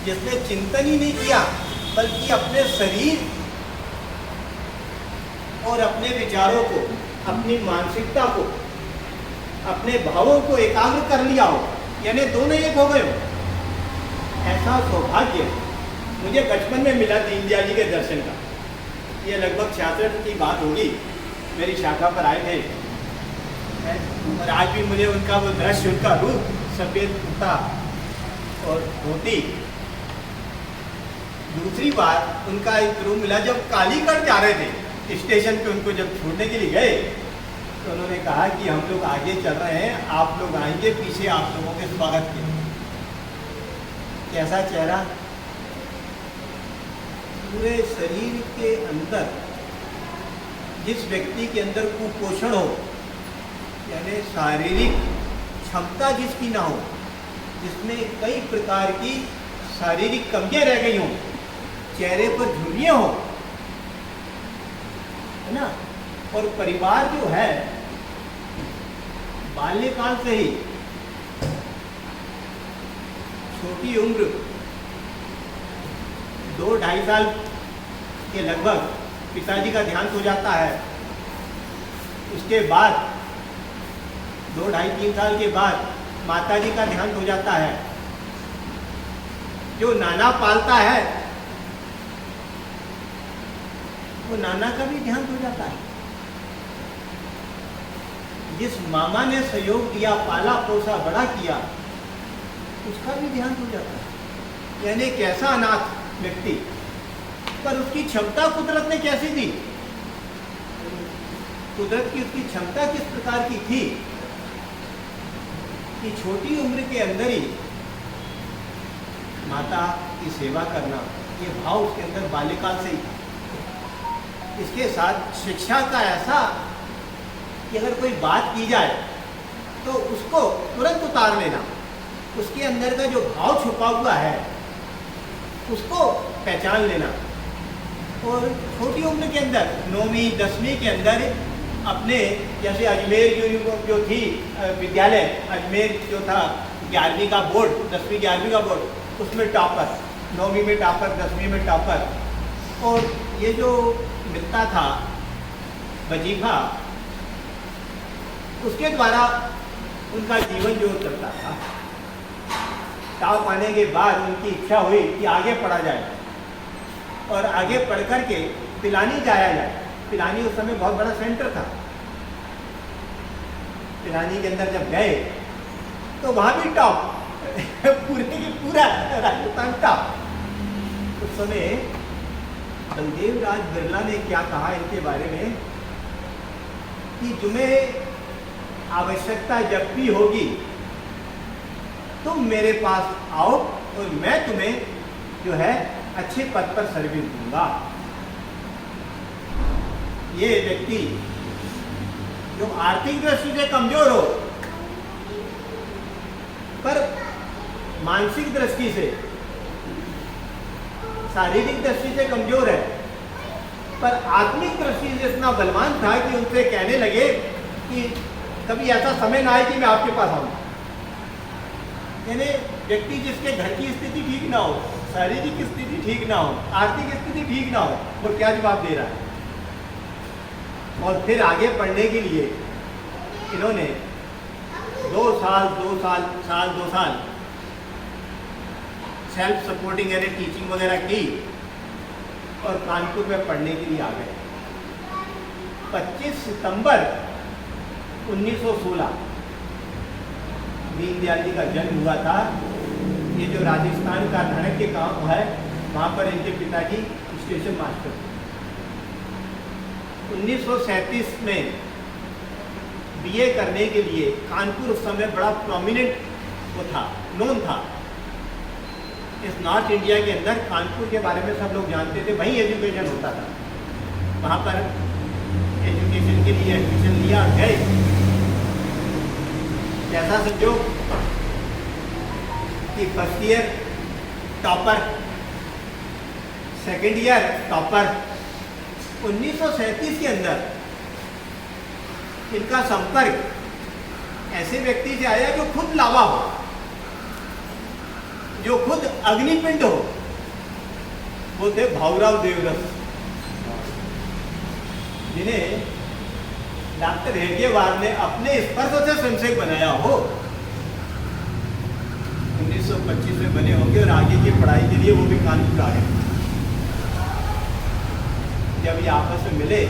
जिसने चिंतन ही नहीं किया बल्कि अपने शरीर और अपने विचारों को, अपनी मानसिकता को, अपने भावों को एकाग्र कर लिया हो, यानी दोनों एक हो गए हो। ऐसा सौभाग्य मुझे बचपन में मिला दीनदयाल जी के दर्शन का। ये लगभग 66 की बात होगी, मेरी शाखा पर आए थे और आज भी मुझे उनका वो दृश्य, उनका रूप, सफेद कुर्ता और धोती। दूसरी बार उनका एक रूप मिला जब कालीगढ़ जा रहे थे स्टेशन पे, उनको जब छोड़ने के लिए गए तो उन्होंने कहा कि हम लोग आगे चल रहे हैं, आप लोग आएंगे पीछे, आप लोगों के स्वागत के। कैसा चेहरा, पूरे शरीर के अंदर जिस व्यक्ति के अंदर कुपोषण हो, यानी शारीरिक क्षमता जिसकी ना हो, जिसमें कई प्रकार की शारीरिक कमियां रह गई हों, चेहरे पर झुर्रियां हो, है ना, और परिवार जो है बाल्यकाल से ही छोटी उम्र 2-2.5 साल के लगभग पिताजी का देहांत हो जाता है। उसके बाद 2-2.5-3 साल के बाद माताजी का देहांत हो जाता है। जो नाना पालता है वो नाना का भी देहांत हो जाता है। जिस मामा ने सहयोग दिया, पाला पोसा बड़ा किया, उसका भी देहांत हो जाता है। यानी एक ऐसा अनाथ व्यक्ति, पर उसकी क्षमता कुदरत ने कैसी दी? कुदरत की उसकी क्षमता किस प्रकार की थी कि छोटी उम्र के अंदर ही माता की सेवा करना, ये भाव उसके अंदर बाल्यकाल से ही था। इसके साथ शिक्षा का ऐसा कि अगर कोई बात की जाए तो उसको तुरंत उतार लेना, उसके अंदर का जो भाव छुपा हुआ है उसको पहचान लेना। और छोटी उम्र के अंदर 9वीं 10वीं के अंदर अपने, जैसे अजमेर जो थी विद्यालय, अजमेर जो था 11वीं का बोर्ड, 10वीं 11वीं का बोर्ड, उसमें टॉपर, 9वीं में टॉपर, 10वीं में टॉपर। और ये जो मिलता था वजीफा, उसके द्वारा उनका जीवन जो चलता था। टॉप आने के बाद उनकी इच्छा हुई कि आगे पढ़ा जाए और आगे पढ़ कर के पिलानी जाया जाए। पिलानी उस समय बहुत बड़ा सेंटर था। पिलानी के अंदर जब गए तो वहाँ भी टॉप, पूरे की पूरा राजस्थान टॉप। उस समय बलदेव राज बिरला ने क्या कहा इनके बारे में कि तुम्हें आवश्यकता जब भी होगी तुम मेरे पास आओ और मैं तुम्हें जो है अच्छे पद पर सर्विस दूंगा। ये व्यक्ति जो आर्थिक दृष्टि से कमजोर हो पर मानसिक दृष्टि से, शारीरिक दृष्टि से कमजोर है पर आत्मिक दृष्टि से इतना बलवान था कि उनसे कहने लगे कि कभी ऐसा समय ना आए कि मैं आपके पास आऊं। यानी व्यक्ति जिसके घर की स्थिति ठीक ना हो, शारीरिक स्थिति ठीक ना हो, आर्थिक स्थिति ठीक ना हो, वो क्या जवाब दे रहा है? और फिर आगे पढ़ने के लिए इन्होंने 2 साल सेल्फ सपोर्टिंग यानी टीचिंग वगैरह की और कानपुर में पढ़ने के लिए आ गए। 25 सितंबर 1916 दीनदयाल जी का जन्म हुआ था। ये जो राजस्थान का धनक के गांव है, वहाँ पर इनके पिताजी स्टेशन मास्टर थे। 1937 में बीए करने के लिए कानपुर उस समय बड़ा प्रोमिनेंट वो था, नोन था। इस नॉर्थ इंडिया के अंदर कानपुर के बारे में सब लोग जानते थे, वहीं एजुकेशन होता था। वहाँ पर एजुकेशन के लिए एडमिशन लिया, गए। ऐसा समझो कि first year topper, second year topper. 1937 के अंदर इनका संपर्क ऐसे व्यक्ति से आया जो खुद लावा हो। जो खुद अग्निपिंड हो, वो थे भाऊराव देवरस, जिन्हें डॉक्टर हेडगेवार ने अपने स्पर्श से संशय बनाया हो। 1925 में बने होंगे और आगे की पढ़ाई के लिए वो भी कानपुर आ गए। जब ये आपस में मिले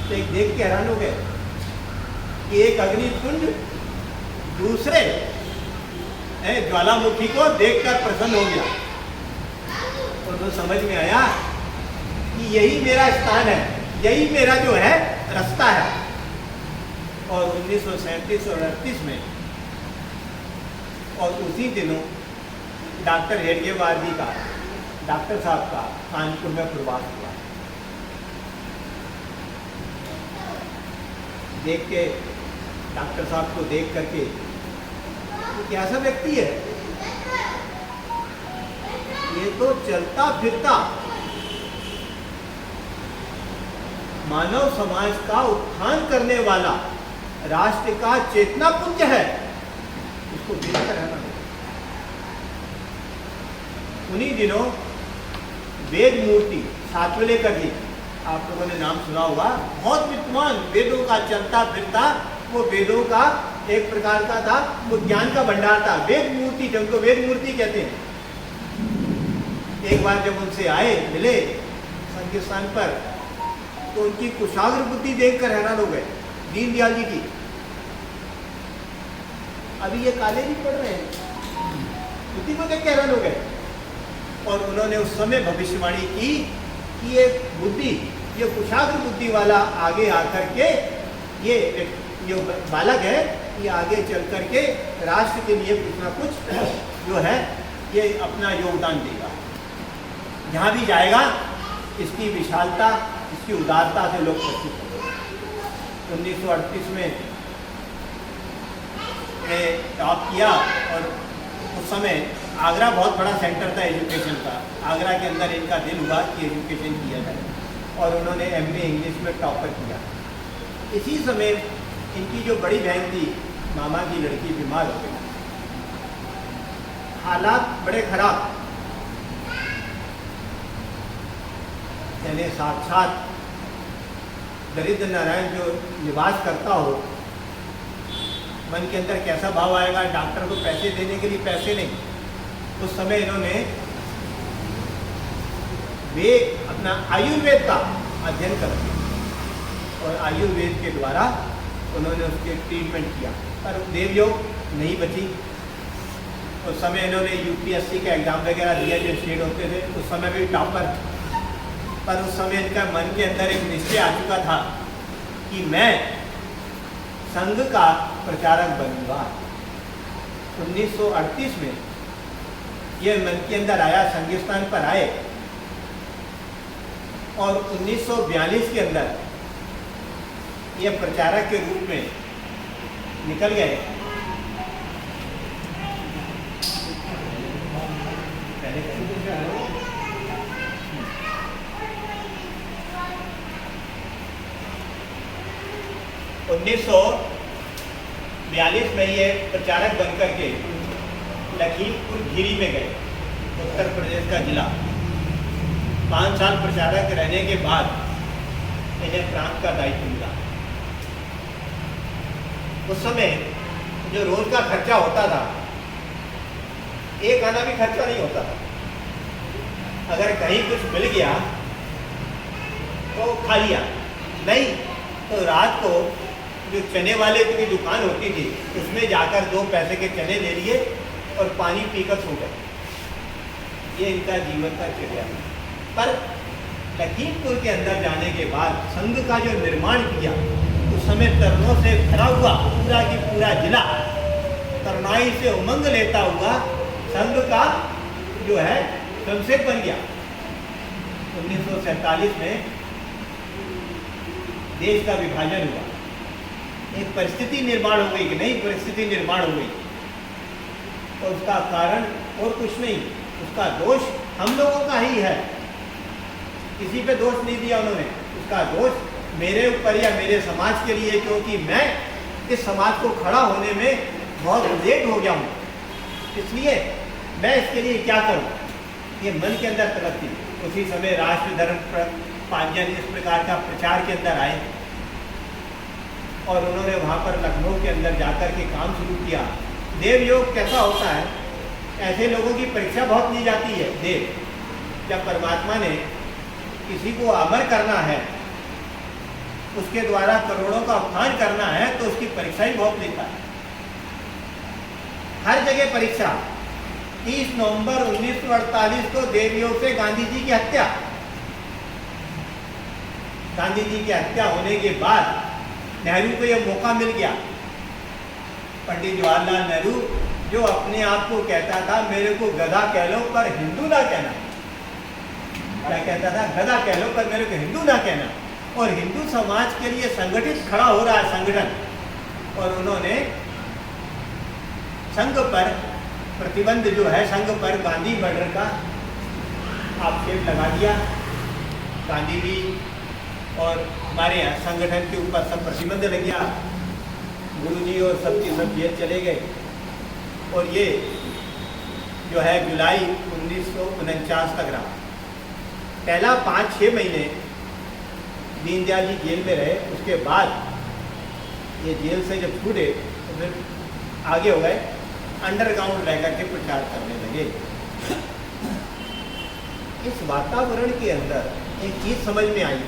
तो एक देख के हैरान हो गए कि एक अग्निकुंड दूसरे ज्वालामुखी को देखकर प्रसन्न हो गया, और तो समझ में आया कि यही मेरा स्थान है, यही मेरा जो है रास्ता है। और 1937 और 38 में और उसी दिनों डॉक्टर हेडगेवार जी का, डॉक्टर साहब का कानपुर में प्रवास हुआ। देख के डॉक्टर साहब को देख करके तो कैसा व्यक्ति है, ये तो चलता फिरता मानव समाज का उत्थान करने वाला राष्ट्र का चेतना पुंज है, उसको देखकर रहना। उन्हीं दिनों वेद मूर्ति सातवलेकर जी, आप लोगों ने नाम सुना होगा, बहुत विद्वान, वेदों का चलता फिरता, वो वेदों का एक प्रकार का था, वो ज्ञान का भंडार था। वेद मूर्ति, जिनको वेद मूर्ति कहते हैं। एक बार जब उनसे आए, मिले संघ स्थान पर, तो उनकी कुशाग्र बुद्धि देखकर हैरान हो गए, दीनदयाल जी की। अभी ये काले नहीं पढ़ रहे हैं, बुद्धि को देख के हैरान हो गए। और उन्होंने उस समय भविष्यवाणी की कि ये बुद्धि, ये कुशाग्र बुद्धि वाला आगे आकर के ये जो बालक है, ये आगे चल करके राष्ट्र के लिए कुछ ना कुछ जो है ये अपना योगदान देगा। जहाँ भी जाएगा इसकी विशालता, इसकी उदारता से लोग परिचित होंगे। 1938 में टॉप किया, और उस समय आगरा बहुत बड़ा सेंटर था एजुकेशन का। आगरा के अंदर इनका दिल हुआ कि एजुकेशन किया जाए, और उन्होंने MA इंग्लिश में टॉपर किया। इसी समय इनकी जो बड़ी बहन थी, मामा की लड़की, बीमार हो गई, हालात बड़े खराब, यानी साक्षात दरिद्र नारायण जो निवास करता हो, मन के अंदर कैसा भाव आएगा, डॉक्टर को पैसे देने के लिए पैसे नहीं। उस समय इन्होंने वे अपना आयुर्वेद का अध्ययन कर दिया, और आयुर्वेद के द्वारा उन्होंने उसके ट्रीटमेंट किया, पर देवयोग नहीं बची। उस समय इन्होंने UPSC का एग्ज़ाम वगैरह दिया जो स्टेट होते थे, उस समय भी टॉपर। पर उस समय इनका मन के अंदर एक निश्चय आ चुका था कि मैं संघ का प्रचारक बनूंगा। 1938 में ये मन के अंदर आया, संघ स्थान पर आए, और 1942 के अंदर ये प्रचारक के रूप में निकल गए। उन्नीस 1942 में ये प्रचारक बनकर के लखीमपुर खीरी में गए, उत्तर प्रदेश का जिला। 5 साल प्रचारक रहने के बाद इन्हें प्रांत का दायित्व मिला। उस समय जो रोज का खर्चा होता था, एक आना भी खर्चा नहीं होता था। अगर कहीं कुछ मिल गया तो खा लिया, नहीं तो रात को जो चने वाले की दुकान होती थी, उसमें जाकर 2 पैसे के चने ले लिए और पानी पीकर सो गए। ये इनका जीवन का चर्या है। पर लखीमपुर के अंदर जाने के बाद संघ का जो निर्माण किया, उस समय तरुणों से भरा हुआ पूरा की पूरा जिला तरुणाई से उमंग लेता हुआ संघ का जो है संसद बन गया। 1947 में देश का विभाजन हुआ, एक परिस्थिति निर्माण हो गई, कि नई परिस्थिति निर्माण हो गई, और उसका कारण और कुछ नहीं, उसका दोष हम लोगों का ही है। किसी पे दोष नहीं दिया उन्होंने, उसका दोष मेरे ऊपर या मेरे समाज के लिए, क्योंकि मैं इस समाज को खड़ा होने में बहुत लेट हो गया हूँ। इसलिए मैं इसके लिए क्या करूं, ये मन के अंदर तलब थी। उसी समय राष्ट्र धर्म पांजन इस प्रकार का प्रचार के अंदर आए और उन्होंने वहाँ पर लखनऊ के अंदर जाकर के काम शुरू किया। देव योग कैसा होता है, ऐसे लोगों की परीक्षा बहुत ली जाती है। देव, जब परमात्मा ने किसी को अमर करना है, उसके द्वारा करोड़ों का उत्थान करना है, तो उसकी परीक्षा ही बहुत लेता है। हर जगह परीक्षा। 30 नवंबर 1948 को देव योग से गांधी जी की हत्या। गांधी जी की हत्या होने के बाद नेहरू को यह मौका मिल गया। पंडित जवाहरलाल नेहरू, जो अपने आप को कहता था मेरे को गधा कह लो पर हिंदू ना कहना, क्या कहता था, गधा कह लो पर मेरे को हिंदू ना कहना, और हिंदू समाज के लिए संगठित खड़ा हो रहा है संगठन, और उन्होंने संघ पर प्रतिबंध जो है, संघ पर गांधी मर्डर का आक्षेप लगा दिया। गांधी जी और हमारे यहाँ संगठन के ऊपर सब प्रतिबंध लग गया। गुरुजी और सबके सब जेल चले गए, और ये जो है जुलाई 1949 तक रहा। पहला 5-6 महीने दीनदयाल जी जेल में रहे, उसके बाद ये जेल से जब छूटे तो फिर आगे हो गए, अंडरग्राउंड रह करके प्रचार करने लगे। इस वातावरण के अंदर एक चीज समझ में आई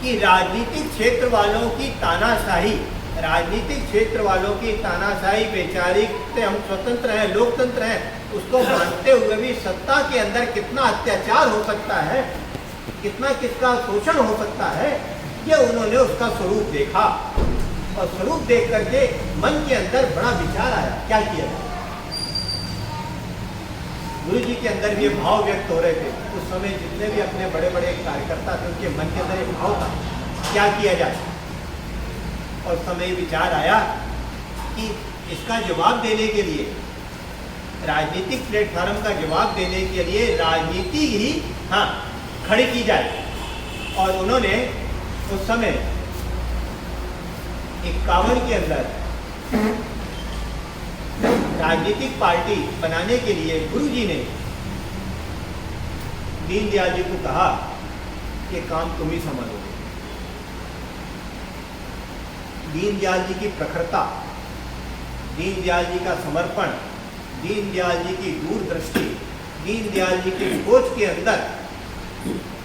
कि राजनीतिक क्षेत्र वालों की तानाशाही, राजनीतिक क्षेत्र वालों की तानाशाही, वैचारिक से हम स्वतंत्र हैं, लोकतंत्र हैं, उसको मानते हुए भी सत्ता के अंदर कितना अत्याचार हो सकता है, कितना किसका शोषण हो सकता है, ये उन्होंने उसका स्वरूप देखा। और स्वरूप देख करके मन के अंदर बड़ा विचार आया, क्या किया जाए। गुरु जी के अंदर भी ये भाव व्यक्त हो रहे थे। उस समय जितने भी अपने बड़े बड़े कार्यकर्ता थे, उनके मन के अंदर एक भाव था, क्या किया जाए। और समय विचार आया कि इसका जवाब देने के लिए, राजनीतिक प्लेटफॉर्म का जवाब देने के लिए राजनीति ही खड़ी की जाए। और उन्होंने उस समय 51 के अंदर राजनीतिक पार्टी बनाने के लिए गुरुजी ने दीनदयाल जी को कहा कि काम तुम ही संभालोगे। दीनदयाल जी की प्रखरता, दीनदयाल जी का समर्पण, दीनदयाल जी की दूरदृष्टि, दीनदयाल जी की सोच के अंदर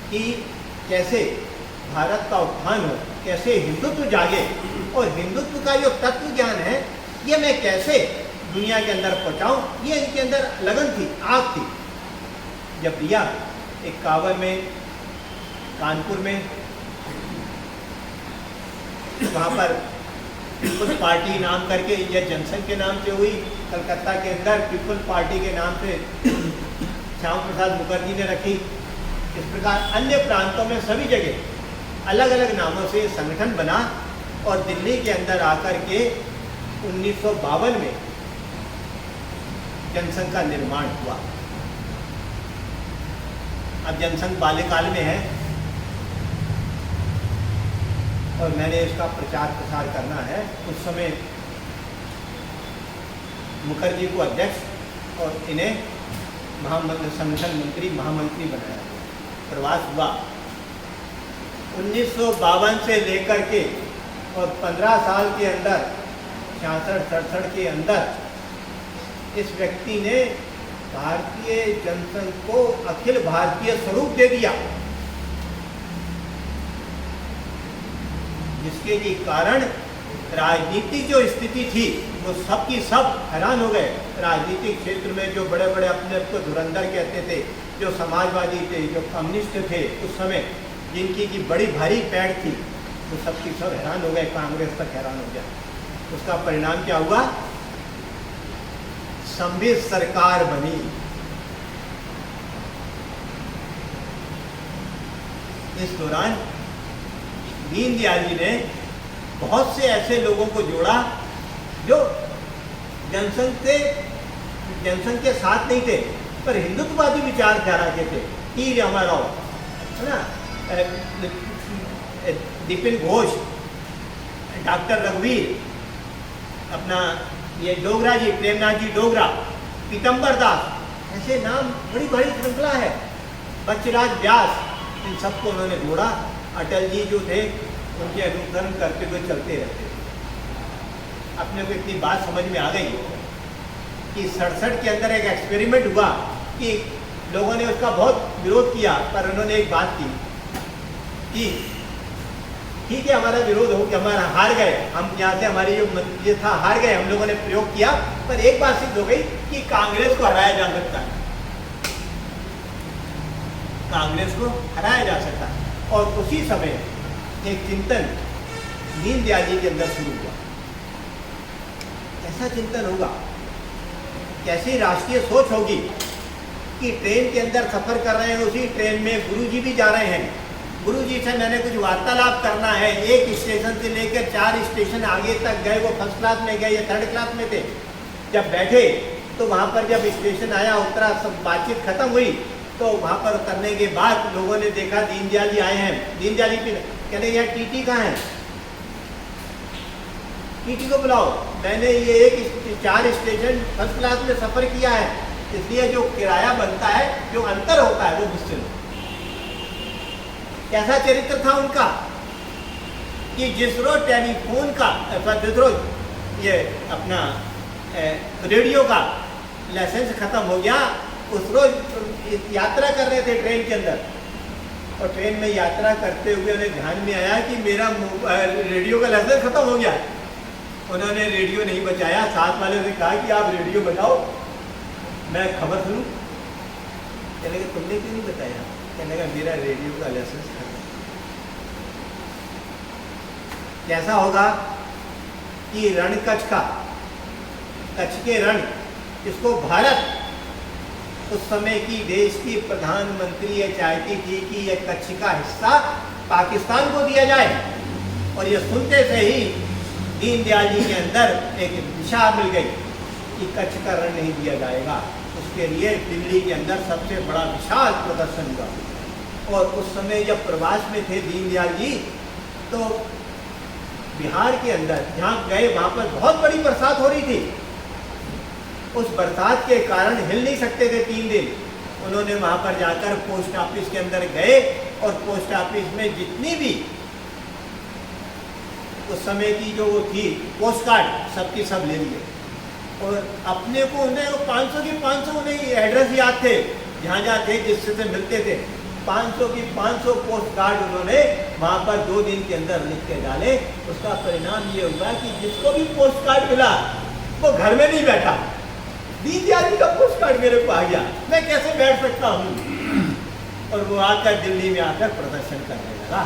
कि कैसे भारत का उत्थान हो, कैसे हिंदुत्व जागे, और हिंदुत्व का जो तत्व ज्ञान है ये मैं कैसे दुनिया के अंदर पहुंचाऊं, ये इनके अंदर लगन थी, आग थी। जब दिया 51 में कानपुर में, वहाँ पर पीपल्स पार्टी नाम करके यह जनसंघ के नाम से हुई। कलकत्ता के अंदर पीपल्स पार्टी के नाम से श्यामा प्रसाद मुखर्जी ने रखी। इस प्रकार अन्य प्रांतों में सभी जगह अलग अलग नामों से संगठन बना, और दिल्ली के अंदर आकर के 1952 में जनसंघ का निर्माण हुआ। अब जनसंघ बाल्यकाल में है और मैंने इसका प्रचार प्रसार करना है। उस समय मुखर्जी को अध्यक्ष और इन्हें संगठन मंत्री, महामंत्री बनाया गया। प्रवास हुआ 1952 से लेकर के, और 15 साल के अंदर 66-67 के अंदर इस व्यक्ति ने भारतीय जनसंघ को अखिल भारतीय स्वरूप दे दिया, जिसके लिए कारण राजनीतिक जो स्थिति थी वो सब की सब हैरान हो गए। राजनीतिक क्षेत्र में जो बड़े बड़े अपने को धुरंधर कहते थे, जो समाजवादी थे, जो कम्युनिस्ट थे, उस समय जिनकी की बड़ी भारी पैड़ थी, वो सब की सब हैरान हो गए। कांग्रेस तक हैरान हो गया। उसका परिणाम क्या हुआ? संवित सरकार बनी। इस दौरान दीनदयाल जी ने बहुत से ऐसे लोगों को जोड़ा जो जनसंघ के साथ नहीं थे, पर हिंदुत्ववादी विचारधारा के थे। टी रामाराव, है ना, बिपिन घोष, डॉक्टर रघुवीर, अपना ये डोगरा जी, प्रेमनाथ जी डोगरा, पीतम्बर दास, ऐसे नाम बड़ी बड़ी श्रृंखला है, बच्चराज व्यास, इन सबको उन्होंने जोड़ा। अटल जी जो थे उनके अनुसरण करते हुए चलते रहते थे। अपने को इतनी बात समझ में आ गई कि 67 के अंदर एक एक्सपेरिमेंट हुआ कि लोगों ने उसका बहुत विरोध किया, पर उन्होंने एक बात की कि ठीक है हमारा विरोध हो कि हमारा हार गए, हम यहाँ से हमारी जो ये था हार गए, हम लोगों ने प्रयोग किया, पर एक बात सिद्ध हो गई कि कांग्रेस को हराया जा सकता है, कांग्रेस को हराया जा सकता है। और उसी समय एक चिंतन दीनदयाल जी के अंदर शुरू हुआ। कैसा चिंतन होगा, कैसी राष्ट्रीय सोच होगी कि ट्रेन के अंदर सफर कर रहे हैं, उसी ट्रेन में गुरुजी भी जा रहे हैं, गुरुजी से मैंने कुछ वार्तालाप करना है, एक स्टेशन से लेकर 4 स्टेशन आगे तक गए, वो फर्स्ट क्लास में गए या थर्ड क्लास में थे। जब बैठे तो वहाँ पर जब स्टेशन आया, उतरा, सब बातचीत खत्म हुई, तो वहाँ पर उतरने के बाद लोगों ने देखा दीनदयाल जी आए हैं। दीनदयाल जी कहने यार टीटी कहाँ है, टीटी को बुलाओ, मैंने ये 4 स्टेशन फर्स्ट क्लास में सफ़र किया है, इसलिए जो किराया बनता है, जो अंतर होता है वो मुझसे लो। कैसा चरित्र था उनका कि जिस रोज टेलीफोन का, जिस रोज ये अपना रेडियो का लाइसेंस खत्म हो गया, उस रोज यात्रा कर रहे थे ट्रेन के अंदर, और ट्रेन में यात्रा करते हुए उन्हें ध्यान में आया कि मेरा रेडियो का लाइसेंस खत्म हो गया। उन्होंने रेडियो नहीं बचाया, साथ वाले से कहा कि आप रेडियो बजाओ, मैं खबर सुनूं। कहने लगे तुमने क्यों नहीं बताया? कहने लगा मेरा रेडियो का लाइसेंस खत्म। कैसा होगा कि रण कच्छ का, कच्छ के रण, इसको भारत उस समय की देश की प्रधानमंत्री ये चाहती थी कि यह कच्छ का हिस्सा पाकिस्तान को दिया जाए, और ये सुनते से ही दीनदयाल जी के अंदर एक दिशा मिल गई कि कच्छ का रण नहीं दिया जाएगा। उसके लिए दिल्ली के अंदर सबसे बड़ा विशाल प्रदर्शन हुआ। और उस समय जब प्रवास में थे दीनदयाल जी, तो बिहार के अंदर जहाँ गए वहाँ पर बहुत बड़ी बरसात हो रही थी। उस बरसात के कारण हिल नहीं सकते थे 3 दिन। उन्होंने वहाँ पर जाकर पोस्ट ऑफिस के अंदर गए, और पोस्ट ऑफिस में जितनी भी उस समय की जो वो थी पोस्ट कार्ड, सबकी सब ले लिए, और अपने को उन्हें 500 की 500 उन्हें एड्रेस याद थे, जहाँ जहाँ थे जिससे से मिलते थे, 500 की 500 पोस्ट कार्ड उन्होंने वहाँ पर 2 दिन के अंदर लिख के डाले। उसका परिणाम ये हुआ कि जिसको भी पोस्ट कार्ड मिला वो घर में नहीं बैठा। दीनदयाल जी का पोस्ट कार्ड मेरे को आ गया, मैं कैसे बैठ सकता हूँ? और वो आकर दिल्ली में आकर प्रदर्शन करने लगा।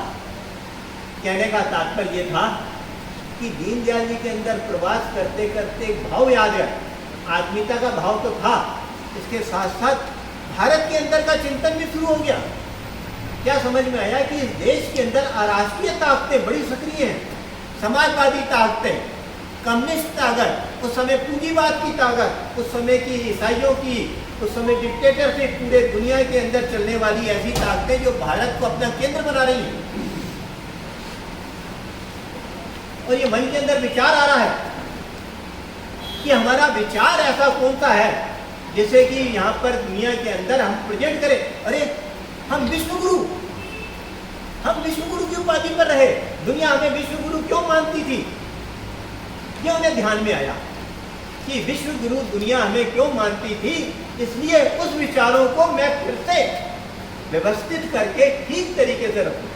कहने का तात्पर्य ये था कि दीनदयाल जी के अंदर प्रवास करते करते एक भाव याद है, आत्मीयता का भाव तो था, इसके साथ साथ भारत के अंदर का चिंतन भी शुरू हो गया। क्या समझ में आया कि इस देश के अंदर अराष्ट्रीय ताकतें बड़ी सक्रिय हैं, समाजवादी ताकतें, कम्युनिस्ट ताकत, उस समय पूंजीवाद की ताकत, उस समय की ईसाइयों की, उस समय डिक्टेटरशिप, पूरे दुनिया के अंदर चलने वाली ऐसी ताकतें जो भारत को अपना केंद्र बना रही हैं। और ये मन के अंदर विचार आ रहा है कि हमारा विचार ऐसा कौन सा है जिसे कि यहाँ पर दुनिया के अंदर हम प्रेजेंट करें। अरे हम विश्वगुरु, हम विश्वगुरु की उपाधि पर रहे, दुनिया हमें विश्वगुरु क्यों मानती थी? ये उन्हें ध्यान में आया कि विश्वगुरु दुनिया हमें क्यों मानती थी, इसलिए उस विचारों को मैं फिर से व्यवस्थित करके ठीक तरीके से रखूं।